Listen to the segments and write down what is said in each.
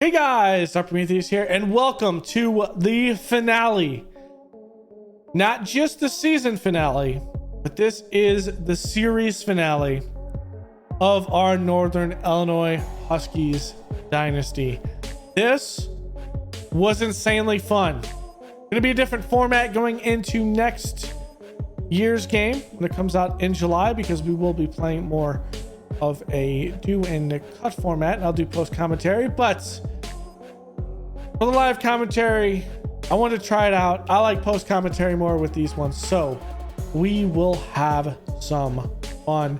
Hey guys, Dr. Prometheus here, and welcome to the finale. Not just the season finale, but this is the series finale of our Northern Illinois Huskies Dynasty. This was insanely fun. Gonna be a different format going into next year's game when it comes out in July, because we will be playing more of a do and cut format, and I'll do post commentary. But for the live commentary, I wanted to try it out. I like post commentary more with these ones, so we will have some fun.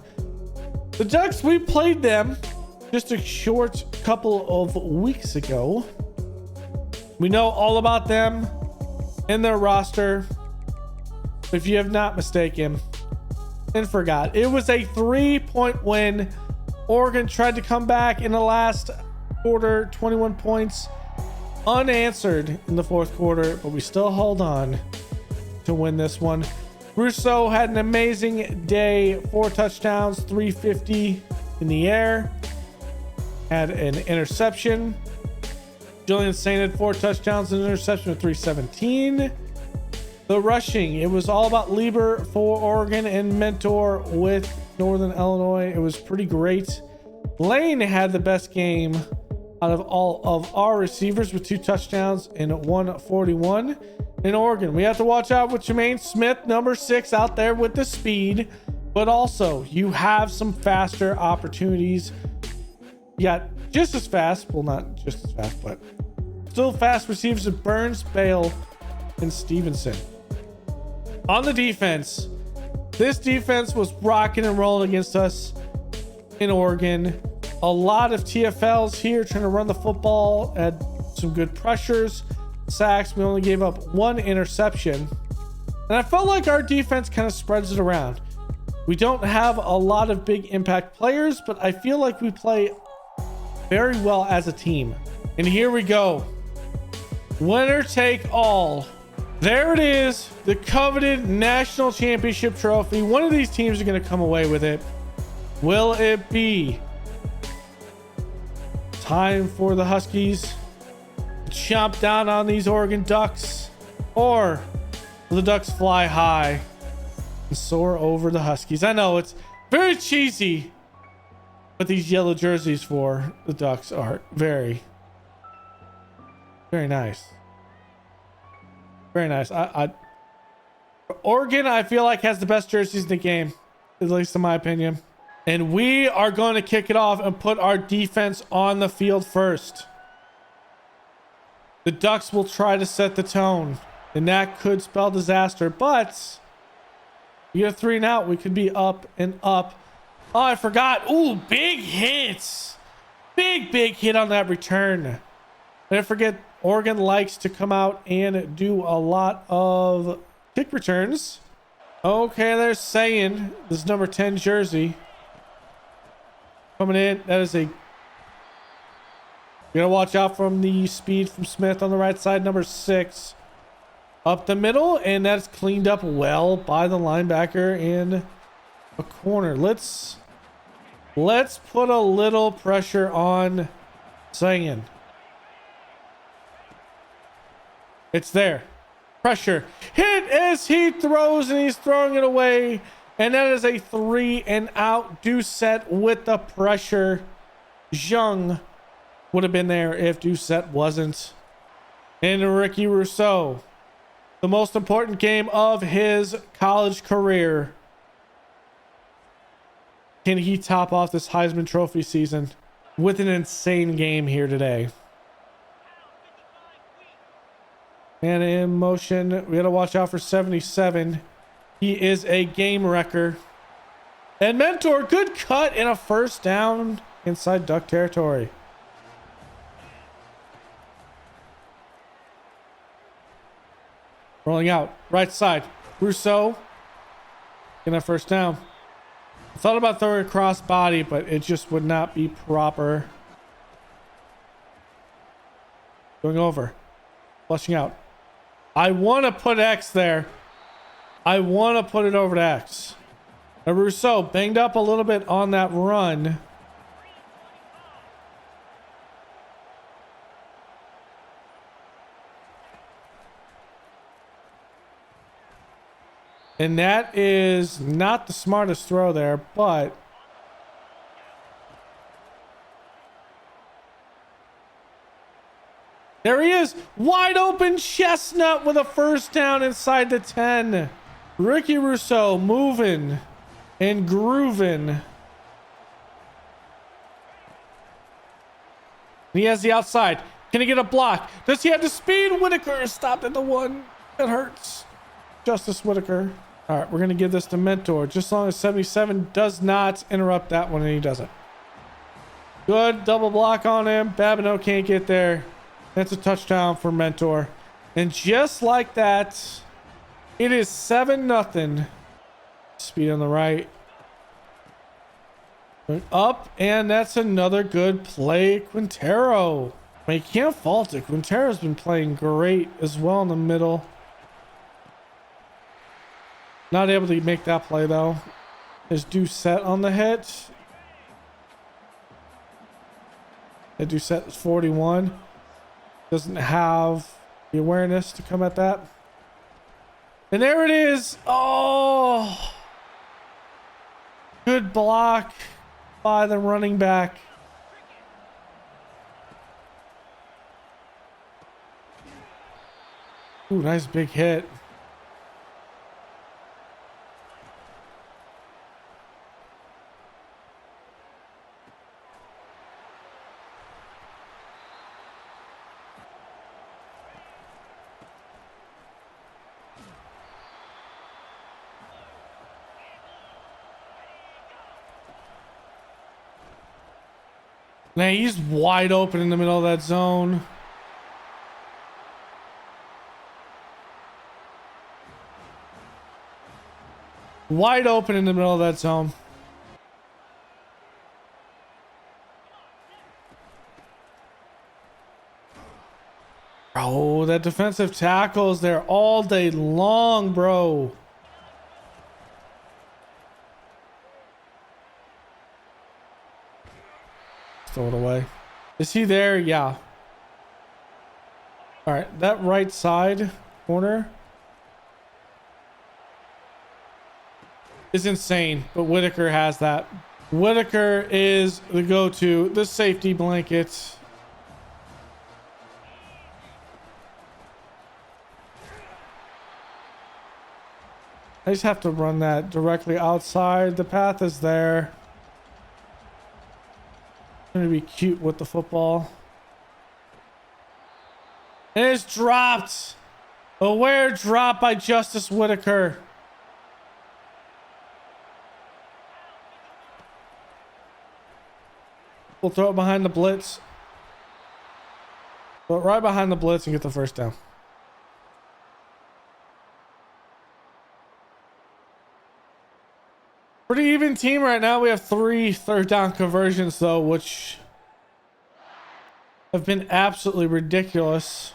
The Ducks, we played them just a short couple of weeks ago. We know all about them and their roster, if you have not mistaken and forgot. It was a 3-point win. Oregon tried to come back in the last quarter, 21 points unanswered in the fourth quarter, but we still hold on to win this one. Rousseau had an amazing day, 4 touchdowns, 350 in the air, had an interception. Julian Saint had 4 touchdowns and an interception of 317. The rushing, it was all about Lieber for Oregon and Mentor with Northern Illinois. It was pretty great. Lane had the best game out of all of our receivers with 2 touchdowns and 141. In Oregon, we have to watch out with Jermaine Smith, number 6, out there with the speed, but also you have some faster opportunities. You got just as fast, well, not just as fast, but still fast receivers of Burns, Bale, and Stevenson. On the defense, this defense was rocking and rolling against us in Oregon. A lot of TFLs here trying to run the football, had some good pressures, sacks. We only gave up 1 interception, and I felt like our defense kind of spreads it around. We don't have a lot of big impact players, but I feel like we play very well as a team. And here we go, winner take all. There it is, the coveted national championship trophy. One of these teams are going to come away with it. Will it be time for the Huskies to chomp down on these Oregon Ducks, or will the Ducks fly high and soar over the Huskies? I know it's very cheesy, but these yellow jerseys for the Ducks are very, very nice. Very nice. Oregon, I feel like, has the best jerseys in the game, at least in my opinion. And we are going to kick it off and put our defense on the field first. The Ducks will try to set the tone, and that could spell disaster, but you get a 3 and out. We could be up and up. Oh, I forgot. Ooh, big hits. Big hit on that return. Don't forget, Oregon likes to come out and do a lot of kick returns. Okay, they're saying this is number 10 jersey coming in. That is a, you gotta watch out from the speed from Smith on the right side, number 6 up the middle, and that's cleaned up well by the linebacker in a corner. Let's put a little pressure on Sagan. It's there. Pressure. Hit as he throws, and he's throwing it away. And that is a 3 and out. Doucette with the pressure. Jung would have been there if Doucette wasn't. And Ricky Rousseau, the most important game of his college career. Can he top off this Heisman Trophy season with an insane game here today? And in motion, we got to watch out for 77. He is a game wrecker. And Mentor, good cut and a first down inside Duck territory. Rolling out, right side. Rousseau, getting a first down. I thought about throwing a cross body, but it just would not be proper. Going over. Flushing out. I want to put X there. I want to put it over to X. Now Rousseau banged up a little bit on that run. And that is not the smartest throw there, but there he is. Wide open Chestnut with a first down inside the 10. Ricky Rousseau moving and grooving. He has the outside. Can he get a block? Does he have the speed? Whitaker stopped at the 1. That hurts. Justice Whitaker. All right, we're going to give this to Mentor. Just as long as 77 does not interrupt that one, and he doesn't. Good double block on him. Babineau can't get there. That's a touchdown for Mentor. And just like that, it is 7-0. Speed on the right. Up, and that's another good play, Quintero. I mean, you can't fault it. Quintero's been playing great as well in the middle. Not able to make that play, though. There's Doucette on the hit. That Doucette is 41. Doesn't have the awareness to come at that. And there it is. Oh, good block by the running back. Ooh, nice big hit. Man, he's wide open in the middle of that zone. Wide open in the middle of that zone. Oh, that defensive tackle is there all day long, bro. Throw it away. Is he there? Yeah. All right, that right side corner is insane, but Whitaker has that. Whitaker is the go-to, the safety blanket. I just have to run that directly outside. The path is there. I'm gonna be cute with the football. And it's dropped. Aware drop by Justice Whitaker. We'll throw it behind the blitz. Throw it right behind the blitz and get the first down. Pretty even team right now. We have 3 third down conversions though, which have been absolutely ridiculous.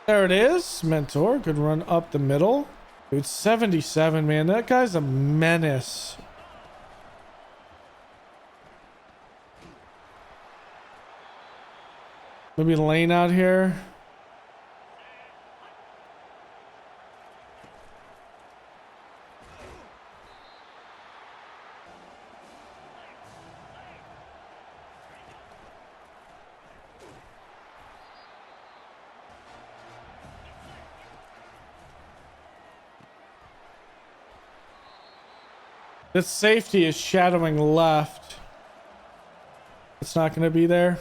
There it is. Mentor, good run up the middle. Dude, 77, man. That guy's a menace. Maybe Lane out here. This safety is shadowing left. It's not going to be there.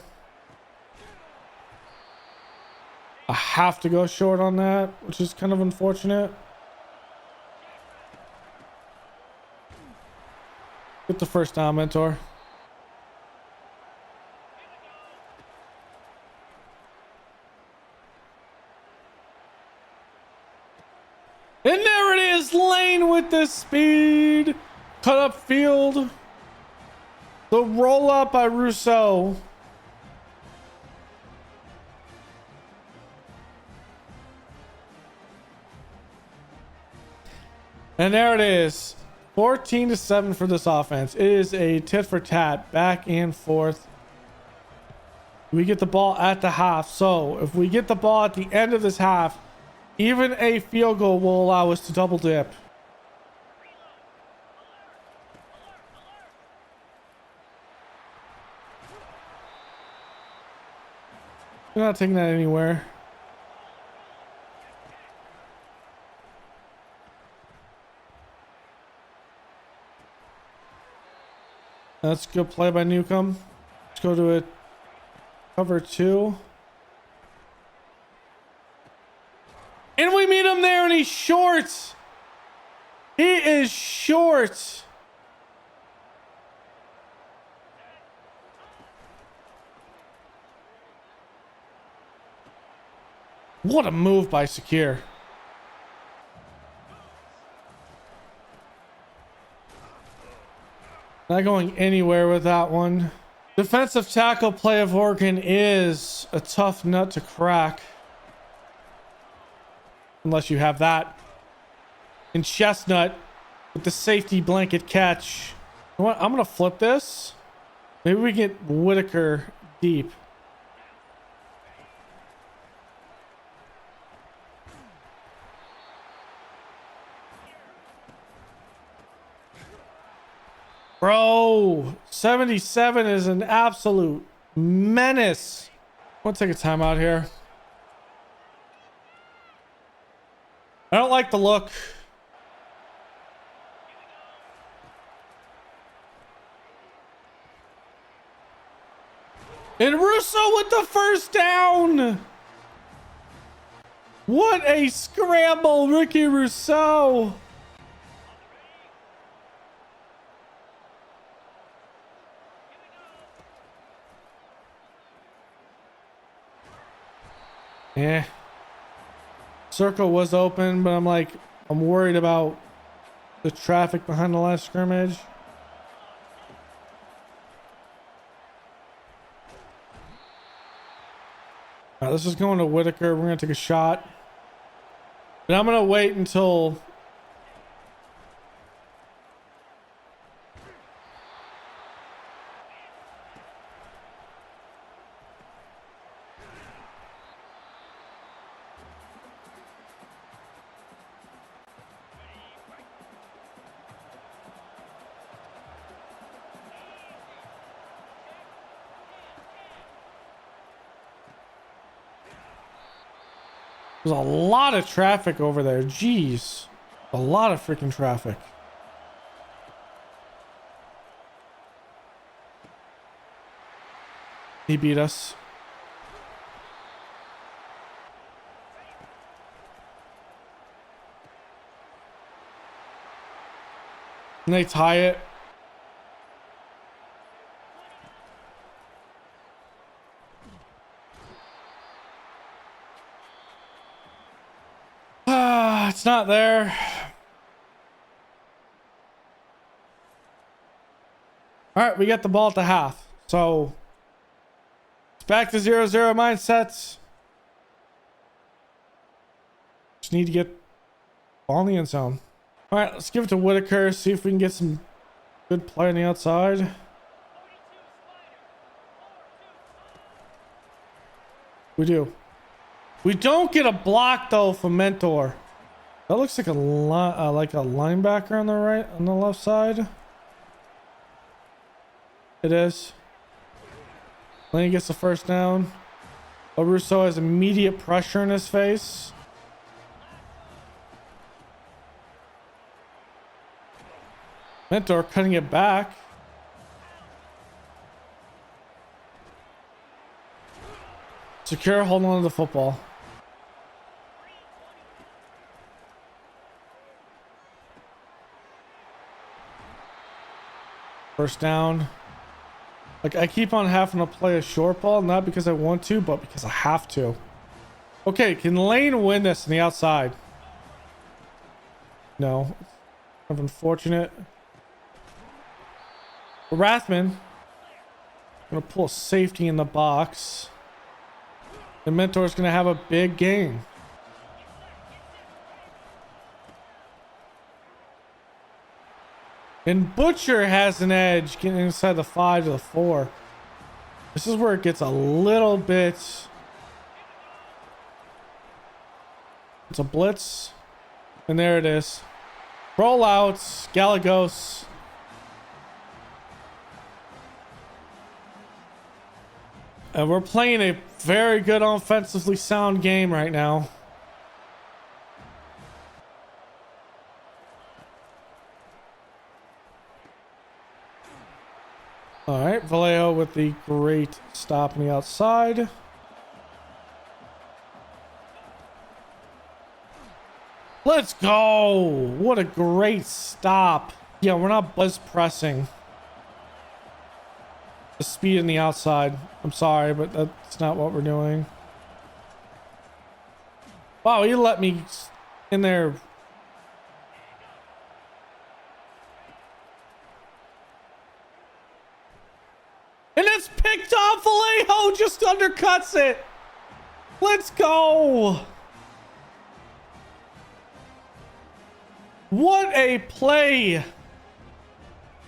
I have to go short on that, which is kind of unfortunate. Get the first down, Mentor. And there it is, Lane with the speed. Cut up field. The roll up by Rousseau. And there it is. 14-7 for this offense. It is a tit for tat, back and forth. We get the ball at the half. So if we get the ball at the end of this half, even a field goal will allow us to double dip. We're not taking that anywhere. That's a good play by Newcomb. Let's go to a cover 2. And we meet him there and he's short. He is short. What a move by Sakir. Not going anywhere with that one. Defensive tackle play of Oregon is a tough nut to crack. Unless you have that. And Chestnut with the safety blanket catch. You know what? I'm going to flip this. Maybe we get Whitaker deep. Bro, 77 is an absolute menace. I'm going to take a timeout here. I don't like the look. And Russo with the first down. What a scramble, Ricky Rousseau. Yeah. Circle was open, but I'm worried about the traffic behind the last scrimmage. All right, let's just go into Whitaker. We're going to take a shot. But I'm going to wait until... There's a lot of traffic over there. Jeez. A lot of freaking traffic. He beat us. And they tie it. It's not there. All right, we get the ball at the half. So it's back to 0-0 mindsets. Just need to get ball in the end zone. All right, let's give it to Whitaker. See if we can get some good play on the outside. We do. We don't get a block though from Mentor. That looks like a linebacker on the left side. It is. Lane gets the first down. Russo has immediate pressure in his face. Mentor cutting it back. Secure, holding on to the football. First down. Like, I keep on having to play a short ball, not because I want to, but because I have to. Okay, can Lane win this on the outside? No. Kind of unfortunate. Rathman. Gonna pull a safety in the box. The Mentor's gonna have a big game. And Butcher has an edge getting inside the 5 to the 4. This is where it gets a little bit. It's a blitz. And there it is. Rollouts. Galagos. And we're playing a very good offensively sound game right now. All right, Vallejo with the great stop on the outside. Let's go. What a great stop. Yeah, we're not buzz pressing. The speed on the outside. I'm sorry, but that's not what we're doing. Wow, you let me in there. And it's picked off. Vallejo just undercuts it. Let's go. What a play.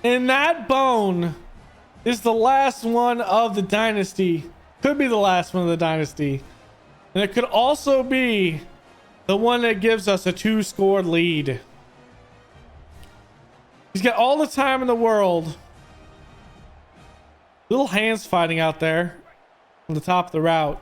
And that bone is the last one of the dynasty. Could be the last one of the dynasty. And it could also be the one that gives us a 2-score lead. He's got all the time in the world. Little hands fighting out there on the top of the route.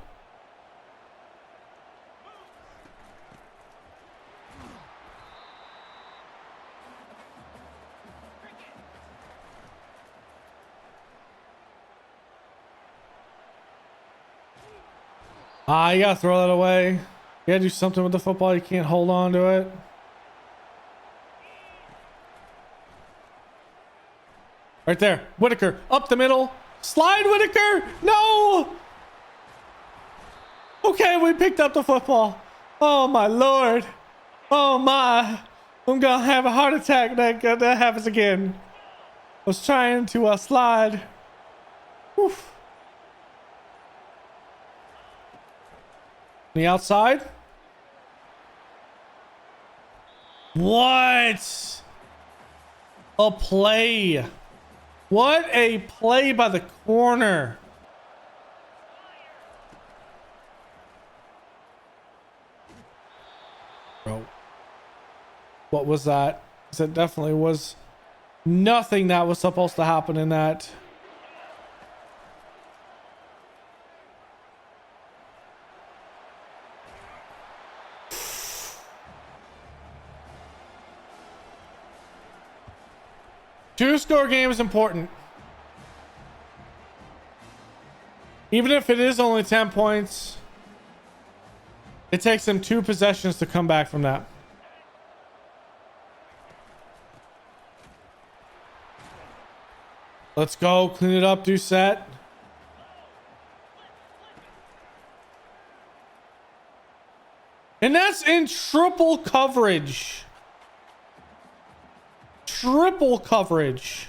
You gotta throw that away. You gotta do something with the football. You can't hold on to it. Right there. Whitaker up the middle. Slide, Whitaker. No. Okay, we picked up the football. Oh my Lord. Oh my. I'm gonna have a heart attack. That happens again. I was trying to slide. Oof. The outside. What a play. What a play by the corner. Bro, what was that? Because it definitely was nothing that was supposed to happen in that. Two-score game is important. Even if it is only 10 points, it takes them 2 possessions to come back from that. Let's go. Clean it up. Do set. And that's in triple coverage. Triple coverage.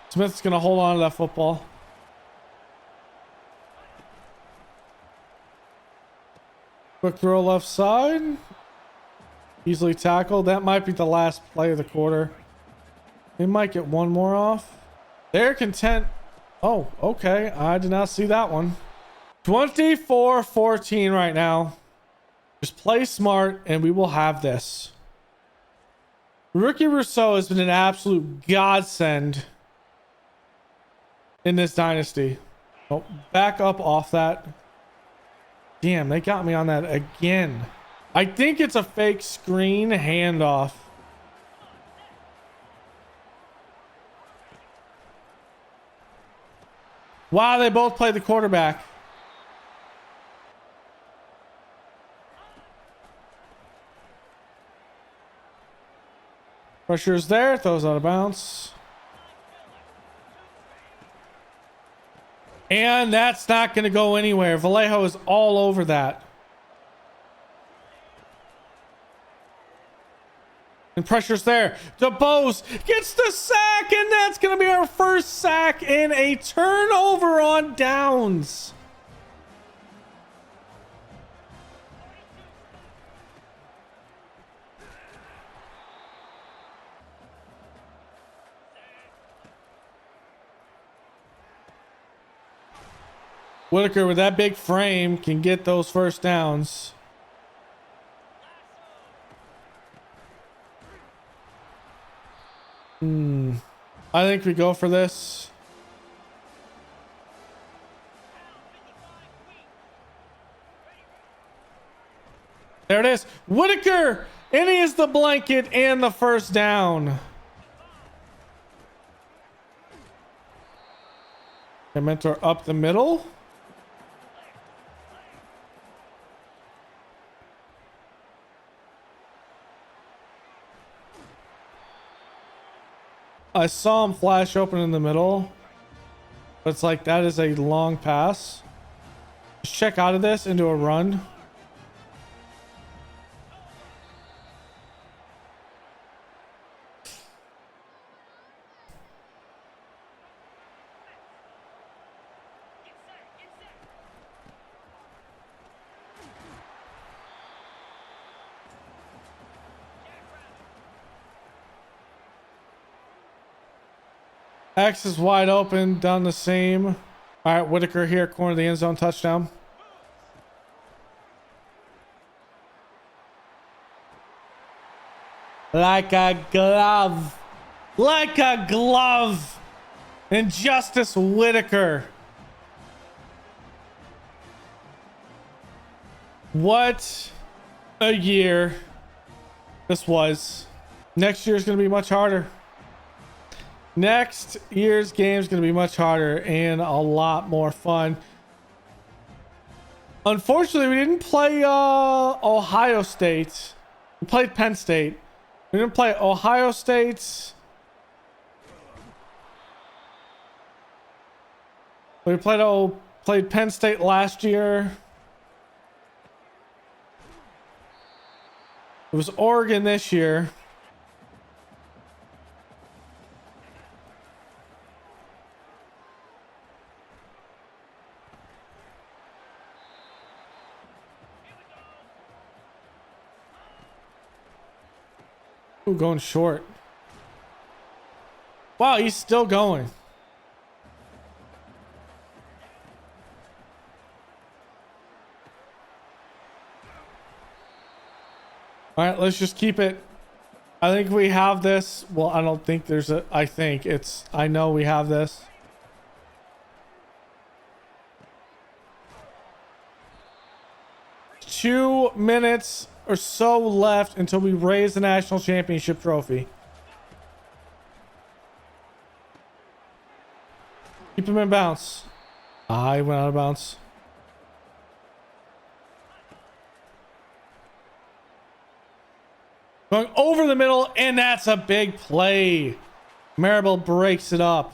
Smith's gonna hold on to that football. Quick throw left side. Easily tackled. That might be the last play of the quarter. They might get one more off. They're content. Oh, okay. I did not see that one. 24-14 right now. Just play smart and we will have this. Ricky Rousseau has been an absolute godsend in this dynasty. Oh, back up off that. Damn, they got me on that again. I think it's a fake screen handoff. Wow, they both played the quarterback. Pressure's there, throws out of bounds. And that's not going to go anywhere. Vallejo is all over that. And pressure's there. DeBose gets the sack, and that's going to be our first sack in a turnover on downs. Whitaker with that big frame can get those first downs. I think we go for this. There it is. Whitaker! And he is the blanket and the first down. Mentor up the middle. I saw him flash open in the middle, but it's like that is a long pass. Just check out of this into a run. X is wide open, down the seam. All right, Whitaker here, corner of the end zone, touchdown. Like a glove. Like a glove. And Justice Whitaker. What a year this was. Next year is going to be much harder. Next year's game is going to be much harder and a lot more fun. Unfortunately, we didn't play Ohio State. We played Penn State. We didn't play Ohio State. We played Penn State last year. It was Oregon this year. Ooh, going short. Wow, he's still going. All right, let's just keep it. I think we have this. Well, I don't think there's a... I know we have this. Two minutes or so left until we raise the national championship trophy. Keep him in bounds. I went out of bounds. Going over the middle, and that's a big play. Marable breaks it up.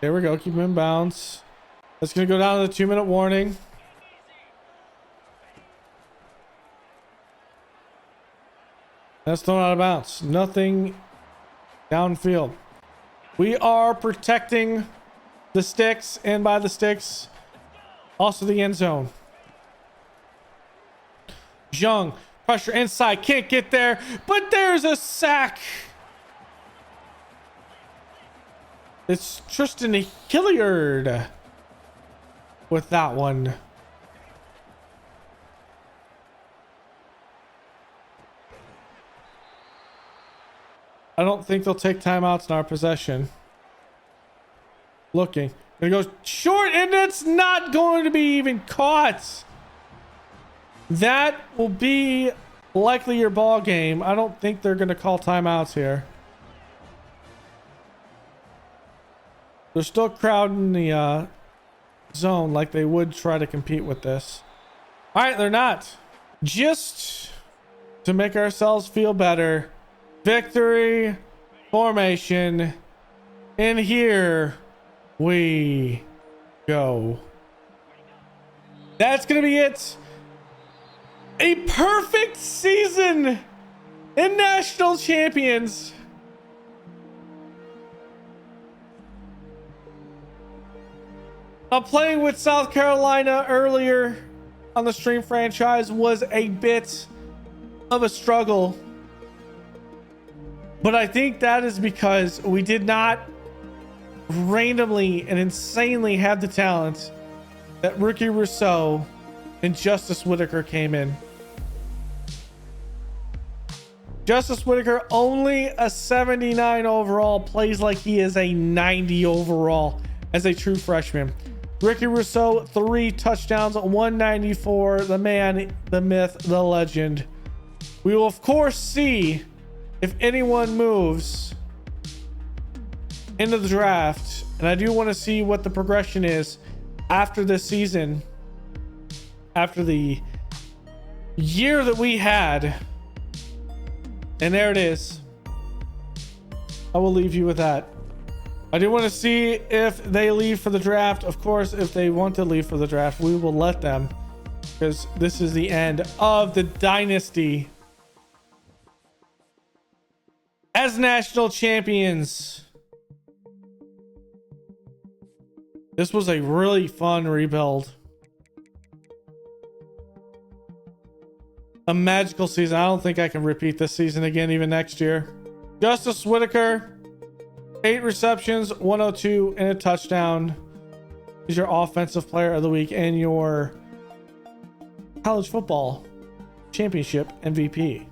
There we go. Keep him in bounds. That's going to go down to the 2-minute warning. That's thrown out of bounds. Nothing downfield. We are protecting the sticks, and by the sticks, also the end zone. Jung, pressure inside, can't get there, but there's a sack. It's Tristan Hilliard with that one. I don't think they'll take timeouts in our possession. Looking. It goes short, and it's not going to be even caught. That will be likely your ball game. I don't think they're going to call timeouts here. They're still crowding the zone like they would try to compete with this. All right, they're not. Just to make ourselves feel better. Victory formation. And here we go. That's going to be it. A perfect season in national champions. Now, playing with South Carolina earlier on the stream franchise was a bit of a struggle. But I think that is because we did not randomly and insanely have the talent that Ricky Rousseau and Justice Whittaker came in. Justice Whittaker, only a 79 overall, plays like he is a 90 overall as a true freshman. Ricky Rousseau, 3 touchdowns, 194. The man, the myth, the legend. We will, of course, see if anyone moves into the draft. And I do want to see what the progression is after this season. After the year that we had. And there it is. I will leave you with that. I do want to see if they leave for the draft. Of course, if they want to leave for the draft, we will let them, because this is the end of the Dynasty. As national champions, this was a really fun rebuild. A magical season. I don't think I can repeat this season again, even next year. Justice Whittaker, 8 receptions, 102, and a touchdown. He's your offensive player of the week and your college football championship MVP.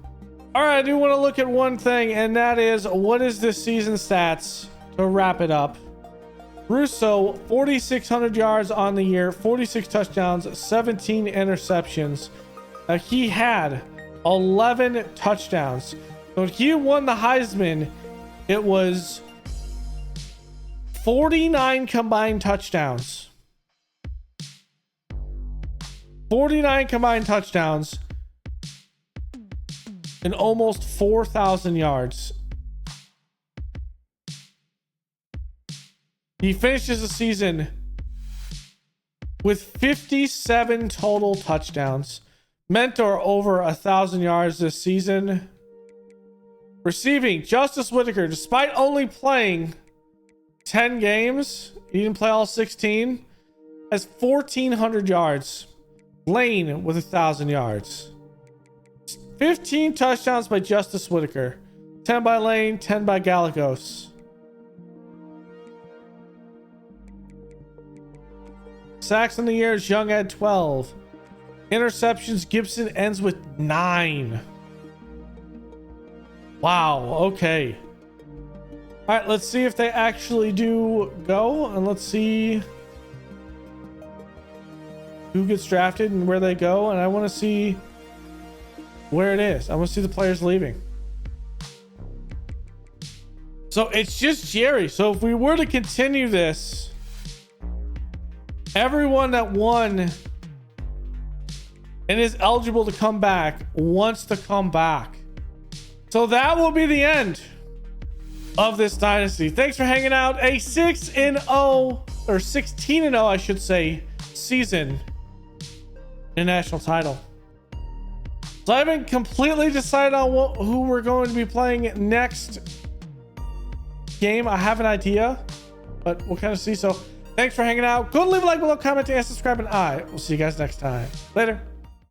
All right, I do want to look at one thing, and that is, what is this season stats to wrap it up? Rousseau, 4,600 yards on the year, 46 touchdowns, 17 interceptions. He had 11 touchdowns. So when he won the Heisman, it was 49 combined touchdowns. 49 combined touchdowns and almost 4,000 yards. He finishes the season with 57 total touchdowns. Mentor over 1,000 yards this season. Receiving, Justice Whittaker, despite only playing 10 games, he didn't play all 16, has 1,400 yards. Lane with 1,000 yards. 15 touchdowns by Justice Whittaker. 10 by Lane, 10 by Gallegos. Sacks in the year, Young had 12. Interceptions, Gibson ends with 9. Wow, okay. All right, let's see if they actually do go, and let's see who gets drafted and where they go. And I want to see where it is. I want to see the players leaving. So it's just Jerry. So if we were to continue this, everyone that won and is eligible to come back wants to come back. So that will be the end of this dynasty. Thanks for hanging out. A 6-0 or 16-0, I should say, season in national title. So I haven't completely decided on who we're going to be playing next game. I have an idea, but we'll kind of see. So thanks for hanging out. Go leave a like below, comment, and subscribe, and I will see you guys next time. Later.